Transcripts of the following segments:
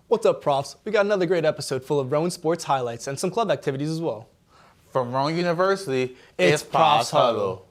What's up, Profs? We got another great episode full of Rowan sports highlights and some club activities as well. From Rowan University, It's Profs Huddle.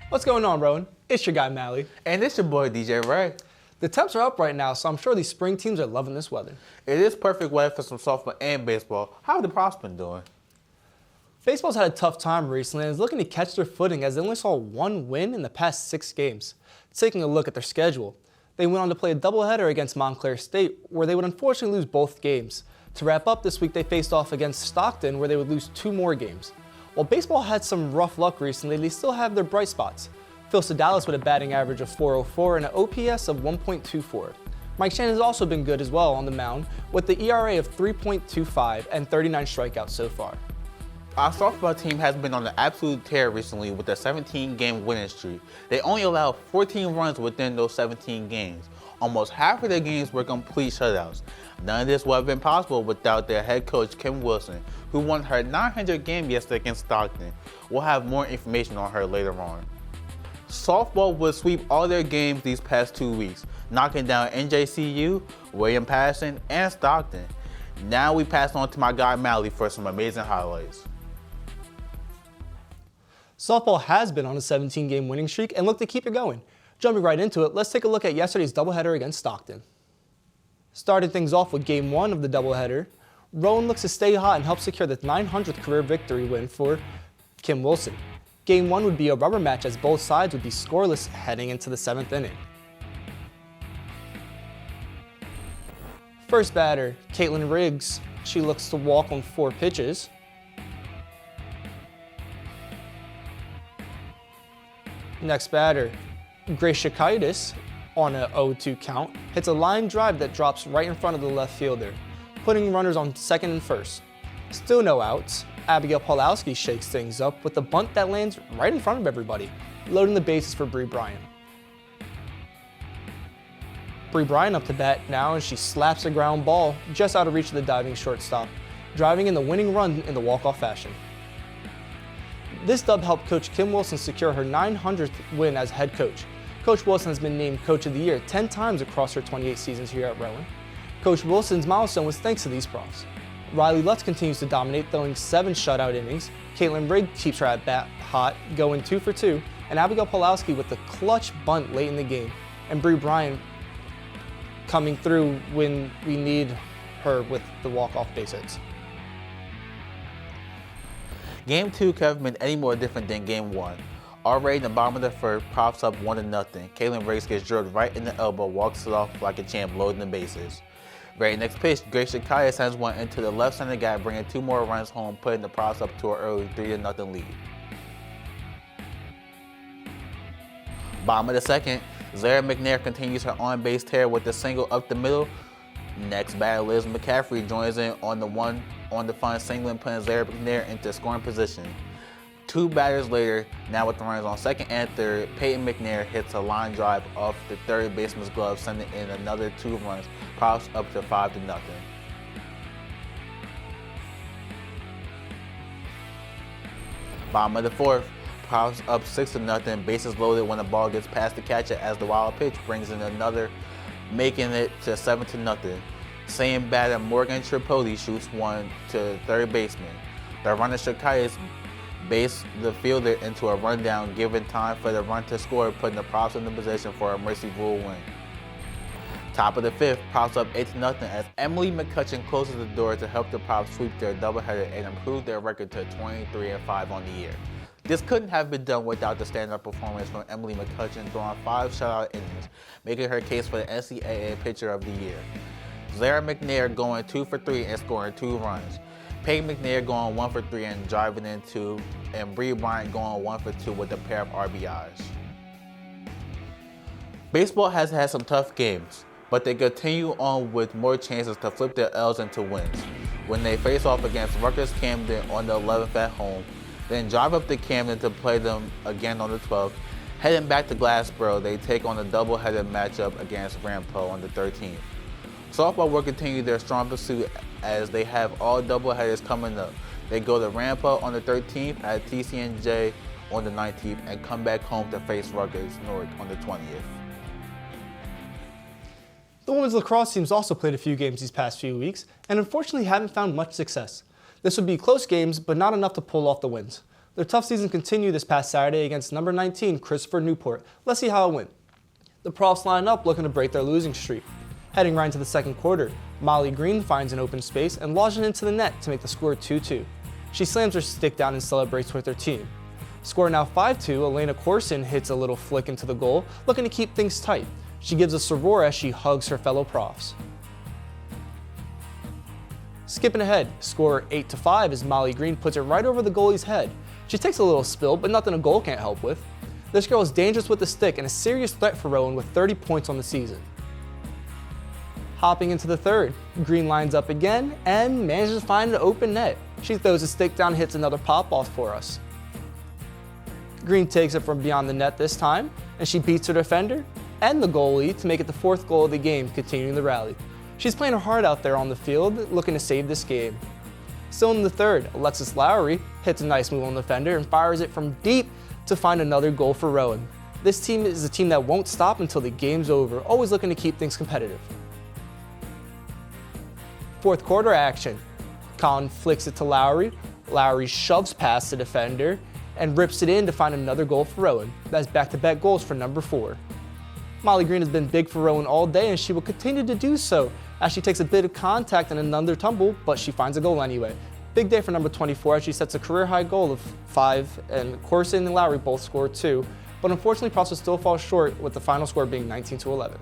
What's going on, Rowan? It's your guy, Mally. And it's your boy, DJ Ray. The temps are up right now, so I'm sure these spring teams are loving this weather. It is perfect weather for some softball and baseball. How have the Profs been doing? Baseball's had a tough time recently and is looking to catch their footing as they only saw one win in the past 6 games. Taking a look at their schedule, they went on to play a doubleheader against Montclair State, where they would unfortunately lose both games. To wrap up this week, they faced off against Stockton, where they would lose 2 more games. While baseball had some rough luck recently, they still have their bright spots. Phil Sedalis with a batting average of .404 and an OPS of 1.24. Mike Shannon has also been good as well on the mound, with the ERA of 3.25 and 39 strikeouts so far. Our softball team has been on an absolute tear recently with a 17-game winning streak. They only allowed 14 runs within those 17 games. Almost half of their games were complete shutouts. None of this would have been possible without their head coach, Kim Wilson, who won her 900th game yesterday against Stockton. We'll have more information on her later on. Softball would sweep all their games these past 2 weeks, knocking down NJCU, William Patterson, and Stockton. Now we pass on to my guy Mally for some amazing highlights. Softball has been on a 17-game winning streak and look to keep it going. Jumping right into it, let's take a look at yesterday's doubleheader against Stockton. Starting things off with Game 1 of the doubleheader, Rowan looks to stay hot and help secure the 900th career victory win for Kim Wilson. Game 1 would be a rubber match as both sides would be scoreless heading into the 7th inning. First batter, Caitlin Riggs. She looks to walk on 4 pitches. Next batter, Grace Shakaitis on a 0-2 count hits a line drive that drops right in front of the left fielder, putting runners on second and first. Still no outs. Abigail Pawlowski shakes things up with a bunt that lands right in front of everybody, loading the bases for Bree Bryan. Bree Bryan up to bat now, and she slaps a ground ball just out of reach of the diving shortstop, driving in the winning run in the walk-off fashion. This dub helped Coach Kim Wilson secure her 900th win as head coach. Coach Wilson has been named Coach of the Year 10 times across her 28 seasons here at Rowan. Coach Wilson's milestone was thanks to these profs. Riley Lutz continues to dominate, throwing 7 shutout innings. Caitlin Riggs keeps her at bat hot, going 2 for 2, and Abigail Pawlowski with the clutch bunt late in the game, and Bree Bryan coming through when we need her with the walk-off base hits. Game 2 could have been any more different than Game 1. Already in the bottom of the first, Profs up 1-0. Caitlin Riggs gets drilled right in the elbow, walks it off like a champ, loading the bases. Very next pitch, Grace Shakaitis sends one into the left center gap, bringing 2 more runs home, putting the Profs up to an early 3-0 lead. Bottom of the second, Zara McNair continues her on-base tear with a single up the middle. Next batter, Liz McCaffrey joins in on the fun single and putting Zara McNair into scoring position. 2 batters later, now with the runners on second and third, Peyton McNair hits a line drive off the third baseman's glove, sending in another 2 runs, Profs up to 5-0. Bottom of the fourth, Profs up 6-0, bases loaded when the ball gets past the catcher as the wild pitch brings in another, making it to 7-0. Same batter, Morgan Tripodi shoots one to third baseman. The runner Shakaitis base the fielder into a rundown, giving time for the run to score, putting the Profs in the position for a mercy rule win. Top of the fifth, Profs up 8-0 as Emily McCutcheon closes the door to help the Profs sweep their doubleheader and improve their record to 23-5 on the year. This couldn't have been done without the stand-up performance from Emily McCutcheon, throwing 5 shutout innings, making her case for the NCAA Pitcher of the Year. Zara McNair going 2 for 3 and scoring 2 runs. Peyton McNair going 1 for 3 and driving in 2, and Bree Bryant going 1 for 2 with a pair of RBIs. Baseball has had some tough games, but they continue on with more chances to flip their L's into wins when they face off against Rutgers Camden on the 11th at home, then drive up to Camden to play them again on the 12th. Heading back to Glassboro, they take on a double-headed matchup against Rampo on the 13th. Softball will continue their strong pursuit as they have all doubleheaders coming up. They go to Rampo on the 13th, at TCNJ on the 19th, and come back home to face Rutgers North on the 20th. The women's lacrosse teams also played a few games these past few weeks and unfortunately haven't found much success. This would be close games, but not enough to pull off the wins. Their tough season continued this past Saturday against number 19, Christopher Newport. Let's see how it went. The Profs line up looking to break their losing streak. Heading right into the second quarter, Molly Green finds an open space and launches it into the net to make the score 2-2. She slams her stick down and celebrates with her team. Score now 5-2, Elena Corson hits a little flick into the goal, looking to keep things tight. She gives a roar as she hugs her fellow Profs. Skipping ahead, score 8-5 as Molly Green puts it right over the goalie's head. She takes a little spill, but nothing a goal can't help with. This girl is dangerous with the stick and a serious threat for Rowan with 30 points on the season. Hopping into the third, Green lines up again and manages to find an open net. She throws a stick down and hits another pop-off for us. Green takes it from beyond the net this time, and she beats her defender and the goalie to make it the fourth goal of the game, continuing the rally. She's playing her heart out there on the field, looking to save this game. Still in the third, Alexis Lowry hits a nice move on the defender and fires it from deep to find another goal for Rowan. This team is a team that won't stop until the game's over, always looking to keep things competitive. Fourth quarter action. Colin flicks it to Lowry. Lowry shoves past the defender and rips it in to find another goal for Rowan. That's back-to-back goals for number 4. Molly Green has been big for Rowan all day, and she will continue to do so as she takes a bit of contact and another tumble, but she finds a goal anyway. Big day for number 24 as she sets a career-high goal of 5, and Corson and Lowry both scored 2, but unfortunately Profs will still fall short with the final score being 19-11.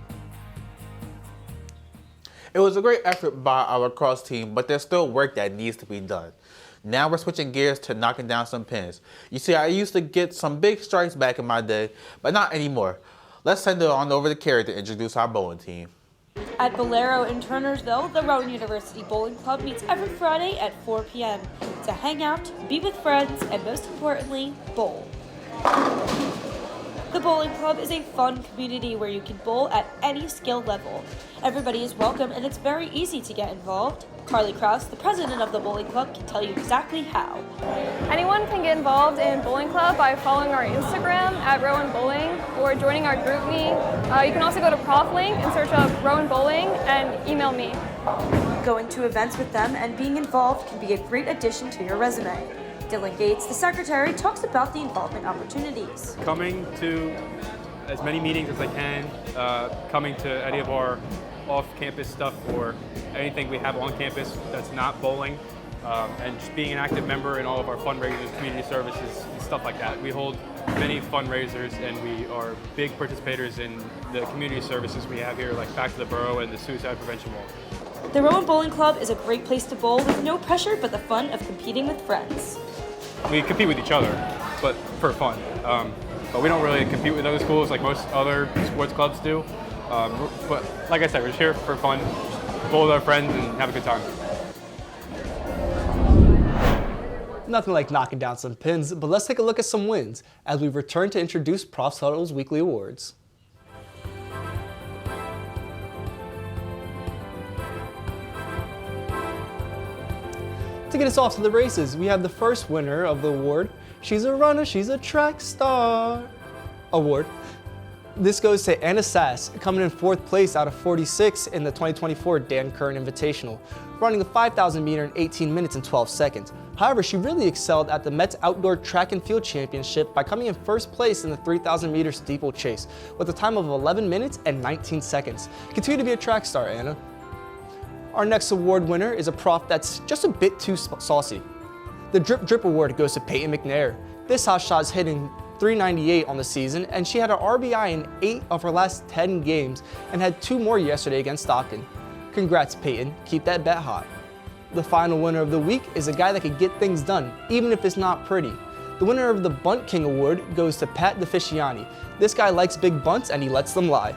It was a great effort by our lacrosse team, but there's still work that needs to be done. Now we're switching gears to knocking down some pins. You see, I used to get some big strikes back in my day, but not anymore. Let's send it on over to Carrie to introduce our bowling team. At Bolero in Turnersville, the Rowan University Bowling Club meets every Friday at 4 p.m. to hang out, be with friends, and most importantly, bowl. The bowling club is a fun community where you can bowl at any skill level. Everybody is welcome and it's very easy to get involved. Carly Krause, the president of the bowling club, can tell you exactly how. Anyone can get involved in bowling club by following our Instagram at Rowan Bowling or joining our group me. You can also go to ProfLink and search up Rowan Bowling and email me. Going to events with them and being involved can be a great addition to your resume. Dylan Gates, the secretary, talks about the involvement opportunities. Coming to as many meetings as I can, coming to any of our off-campus stuff or anything we have on campus that's not bowling, and just being an active member in all of our fundraisers, community services, and stuff like that. We hold many fundraisers and we are big participators in the community services we have here, like Back to the Borough and the Suicide Prevention Wall. The Rowan Bowling Club is a great place to bowl with no pressure but the fun of competing with friends. We compete with each other, but for fun. But we don't really compete with other schools like most other sports clubs do. But like I said, we're just here for fun, bowl with our friends, and have a good time. Nothing like knocking down some pins, but let's take a look at some wins as we return to introduce Profs Huddle's weekly awards. To get us off to the races, we have the first winner of the award, She's a Runner, She's a Track Star award. This goes to Anna Sass, coming in 4th place out of 46 in the 2024 Dan Curran Invitational, running the 5,000 meter in 18 minutes and 12 seconds. However, she really excelled at the Mets Outdoor Track and Field Championship by coming in 1st place in the 3,000 meter steeplechase with a time of 11 minutes and 19 seconds. Continue to be a track star, Anna. Our next award winner is a prof that's just a bit too saucy. The Drip Drip Award goes to Peyton McNair. This hot shot is hitting .398 on the season, and she had an RBI in 8 of her last 10 games and had 2 more yesterday against Stockton. Congrats, Peyton. Keep that bet hot. The final winner of the week is a guy that can get things done, even if it's not pretty. The winner of the Bunt King Award goes to Pat DeFisciani. This guy likes big bunts and he lets them lie.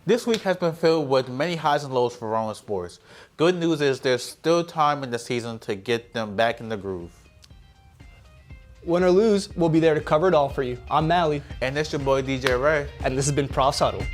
This week has been filled with many highs and lows for Rowan sports. Good news is there's still time in the season to get them back in the groove. Win or lose, we'll be there to cover it all for you. I'm Mally. And it's your boy DJ Ray. And this has been Profs Huddle.